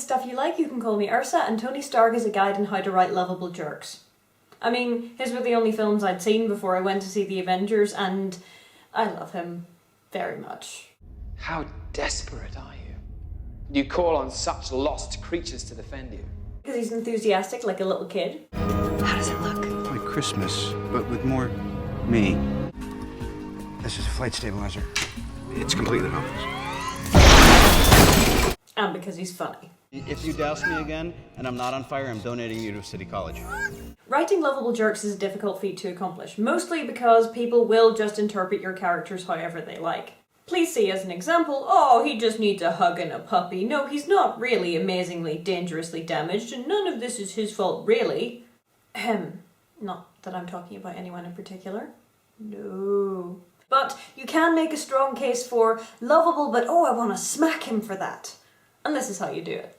stuff you like, you can call me Ursa, and Tony Stark is a guide on how to write lovable jerks. I mean, his were the only films I'd seen before I went to see the Avengers, and I love him very much. How desperate are you? You call on such lost creatures to defend you. Because he's enthusiastic like a little kid. How does it look? Like Christmas, but with more me. This is a flight stabilizer. It's completely harmless. And because he's funny. If you douse me again and I'm not on fire, I'm donating you to City College. Writing lovable jerks is a difficult feat to accomplish, mostly because people will just interpret your characters however they like. Please see as an example, oh, he just needs a hug and a puppy. No, he's not really amazingly dangerously damaged, and none of this is his fault, really. Not that I'm talking about anyone in particular. No. But you can make a strong case for lovable, but oh, I want to smack him for that. And this is how you do it.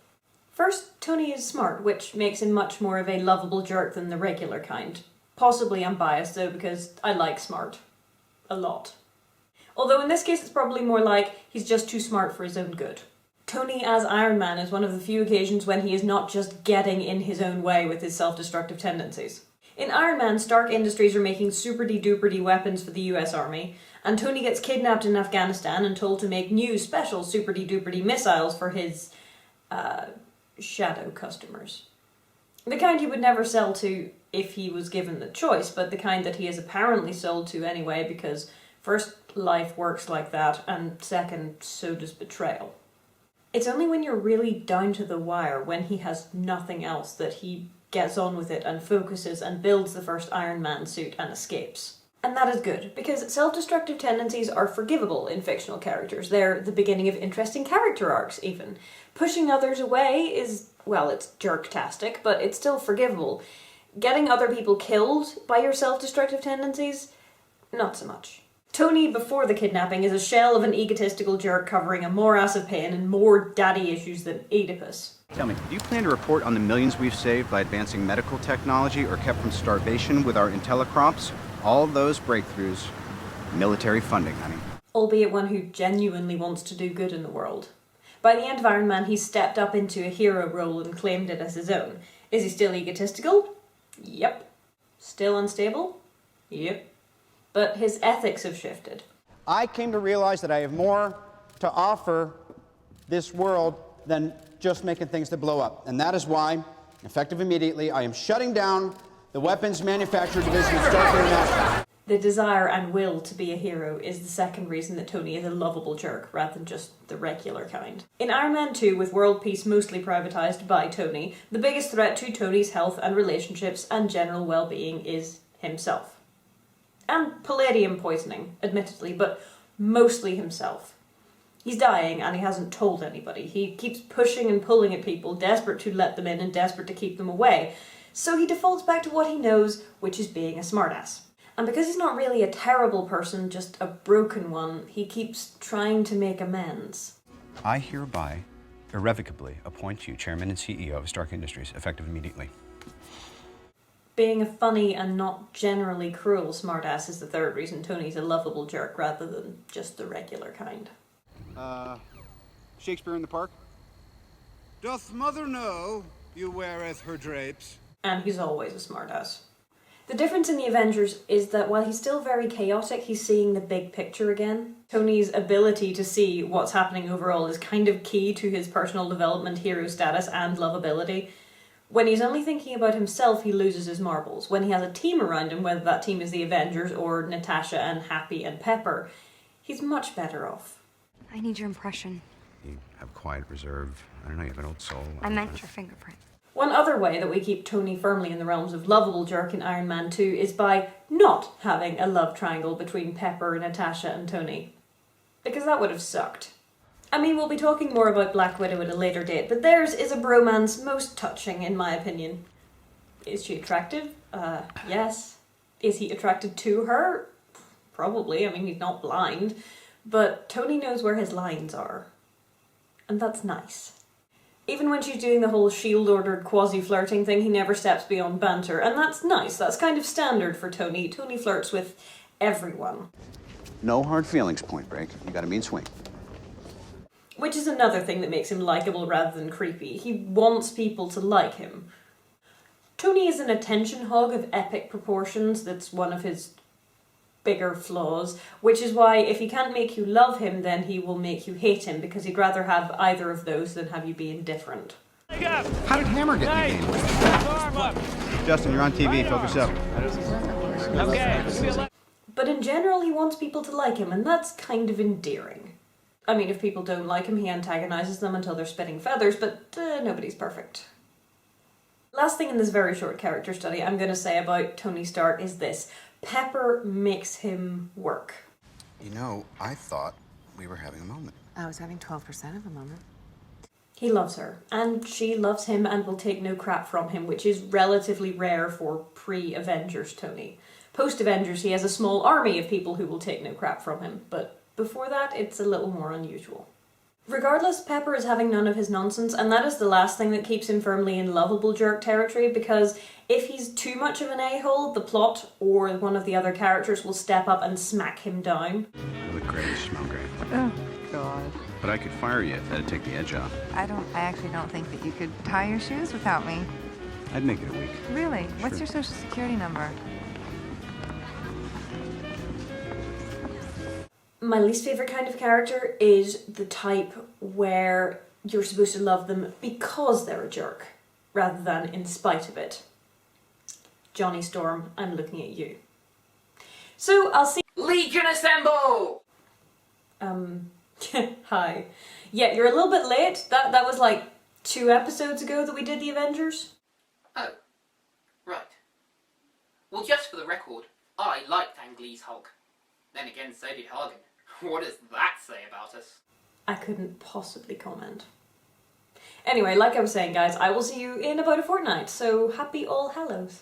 First, Tony is smart, which makes him much more of a lovable jerk than the regular kind. Possibly I'm biased though, because I like smart. A lot. Although in this case it's probably more like he's just too smart for his own good. Tony as Iron Man is one of the few occasions when he is not just getting in his own way with his self-destructive tendencies. In Iron Man, Stark Industries are making super-de-duper-de weapons for the US Army, and Tony gets kidnapped in Afghanistan and told to make new special super-de-duper-de missiles for his, shadow customers. The kind he would never sell to if he was given the choice, but the kind that he is apparently sold to anyway because first, life works like that, and second, so does betrayal. It's only when you're really down to the wire, when he has nothing else, that he gets on with it and focuses and builds the first Iron Man suit and escapes. And that is good, because self-destructive tendencies are forgivable in fictional characters. They're the beginning of interesting character arcs, even. Pushing others away is, well, it's jerk-tastic, but it's still forgivable. Getting other people killed by your self-destructive tendencies? Not so much. Tony, before the kidnapping, is a shell of an egotistical jerk covering a morass of pain and more daddy issues than Oedipus. Tell me, do you plan to report on the millions we've saved by advancing medical technology or kept from starvation with our intellicrops? All those breakthroughs, military funding, honey. Albeit one who genuinely wants to do good in the world. By the end of Iron Man, he stepped up into a hero role and claimed it as his own. Is he still egotistical? Yep. Still unstable? Yep. But his ethics have shifted. I came to realize that I have more to offer this world than just making things that blow up. And that is why, effective immediately, I am shutting down the weapons manufacturer division of Stark International. The desire and will to be a hero is the second reason that Tony is a lovable jerk, rather than just the regular kind. In Iron Man 2, with world peace mostly privatised by Tony, the biggest threat to Tony's health and relationships and general well-being is himself. And palladium poisoning, admittedly, but mostly himself. He's dying and he hasn't told anybody. He keeps pushing and pulling at people, desperate to let them in and desperate to keep them away. So he defaults back to what he knows, which is being a smartass. And because he's not really a terrible person, just a broken one, he keeps trying to make amends. I hereby irrevocably appoint you Chairman and CEO of Stark Industries, effective immediately. Being a funny and not generally cruel smartass is the third reason Tony's a lovable jerk rather than just the regular kind. Shakespeare in the Park? Doth mother know you weareth her drapes? And he's always a smartass. The difference in the Avengers is that while he's still very chaotic, he's seeing the big picture again. Tony's ability to see what's happening overall is kind of key to his personal development, hero status, and lovability. When he's only thinking about himself, he loses his marbles. When he has a team around him, whether that team is the Avengers or Natasha and Happy and Pepper, he's much better off. I need your impression. You have quiet reserve. I don't know, you have an old soul. I meant your fingerprint. One other way that we keep Tony firmly in the realms of lovable jerk in Iron Man 2 is by not having a love triangle between Pepper, Natasha and Tony. Because that would have sucked. I mean, we'll be talking more about Black Widow at a later date, but theirs is a bromance most touching, in my opinion. Is she attractive? Yes. Is he attracted to her? Probably, I mean, he's not blind. But Tony knows where his lines are. And that's nice. Even when she's doing the whole shield-ordered quasi-flirting thing, he never steps beyond banter, and that's nice. That's kind of standard for Tony. Tony flirts with everyone. No hard feelings, Point Break. You got a mean swing. Which is another thing that makes him likeable rather than creepy. He wants people to like him. Tony is an attention hog of epic proportions. That's one of his bigger flaws, which is why if he can't make you love him, then he will make you hate him, because he'd rather have either of those than have you be indifferent. How did Hammer get in the game? Justin, you're on TV. Focus up. Okay. But in general, he wants people to like him, and that's kind of endearing. I mean, if people don't like him, he antagonizes them until they're spitting feathers, but nobody's perfect. Last thing in this very short character study I'm going to say about Tony Stark is this. Pepper makes him work. You know, I thought we were having a moment. I was having 12% of a moment. He loves her, and she loves him and will take no crap from him, which is relatively rare for pre-Avengers Tony. Post-Avengers, he has a small army of people who will take no crap from him, but before that, it's a little more unusual. Regardless, Pepper is having none of his nonsense, and that is the last thing that keeps him firmly in lovable jerk territory, because if he's too much of an a-hole, the plot or one of the other characters will step up and smack him down. You look great. You smell great. Oh, God. But I could fire you if that'd take the edge off. I actually don't think that you could tie your shoes without me. I'd make it a week. Really? Sure. What's your social security number? My least favourite kind of character is the type where you're supposed to love them because they're a jerk, rather than in spite of it. Johnny Storm, I'm looking at you. So, I'll see— Legion assemble! Hi. Yeah, you're a little bit late. That was like 2 episodes ago that we did the Avengers. Oh, right. Well, just for the record, I liked Ang Lee's Hulk. Then again, so did Hagen. What does that say about us? I couldn't possibly comment. Anyway, like I was saying, guys, I will see you in about a fortnight, so happy All Hallows.